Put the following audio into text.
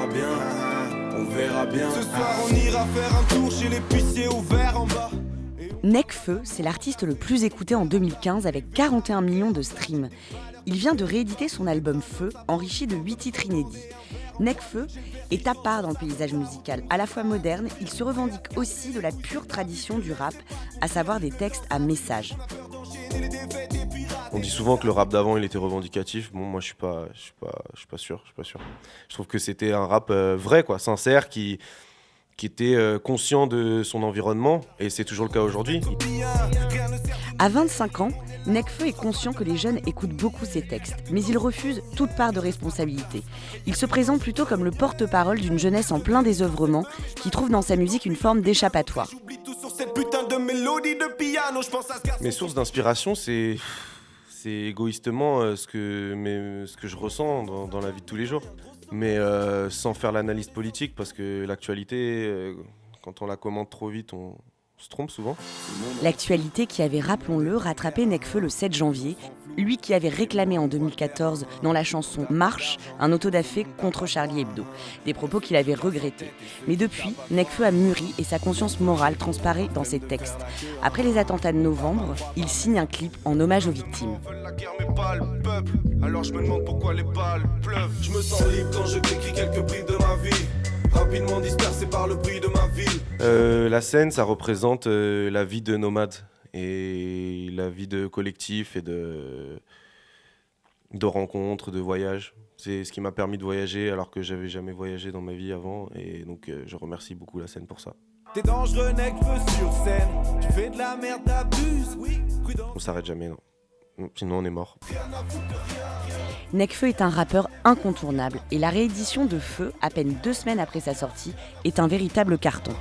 bien, on verra bien. Ce soir on ira faire un tour chez l'épicier ouvert en bas. Nekfeu, c'est l'artiste le plus écouté en 2015 avec 41 millions de streams. Il vient de rééditer son album Feu, enrichi de 8 titres inédits. Nekfeu est à part dans le paysage musical. À la fois moderne, il se revendique aussi de la pure tradition du rap, à savoir des textes à message. On dit souvent que le rap d'avant il était revendicatif. Bon, moi je suis pas sûr. Je trouve que c'était un rap vrai, quoi, sincère, qui était conscient de son environnement, et c'est toujours le cas aujourd'hui. À 25 ans, Nekfeu est conscient que les jeunes écoutent beaucoup ses textes, mais il refuse toute part de responsabilité. Il se présente plutôt comme le porte-parole d'une jeunesse en plein désœuvrement qui trouve dans sa musique une forme d'échappatoire. Mes sources d'inspiration, c'est égoïstement ce que je ressens dans la vie de tous les jours. Mais sans faire l'analyse politique, parce que l'actualité, quand on la commente trop vite, on se trompe souvent. L'actualité qui avait, rappelons-le, rattrapé Nekfeu le 7 janvier, lui qui avait réclamé en 2014 dans la chanson Marche un autodafé contre Charlie Hebdo, des propos qu'il avait regrettés. Mais depuis, Nekfeu a mûri et sa conscience morale transparaît dans ses textes. Après les attentats de novembre, il signe un clip en hommage aux victimes. Alors je me demande pourquoi les balles pleuvent. Je me sens libre quand je décris quelques bribes de ma vie, rapidement dispersé par le bruit de ma ville. La scène, ça représente la vie de nomade et la vie de collectif et de rencontres, de voyages. C'est ce qui m'a permis de voyager alors que j'avais jamais voyagé dans ma vie avant, et donc je remercie beaucoup la scène pour ça. T'es dangereux, Nekfeu sur scène, tu fais de la merde, t'abuses, oui, prudent. On s'arrête jamais, non. Sinon on est mort. Nekfeu est un rappeur incontournable et la réédition de Feu, à peine 2 semaines après sa sortie, est un véritable carton.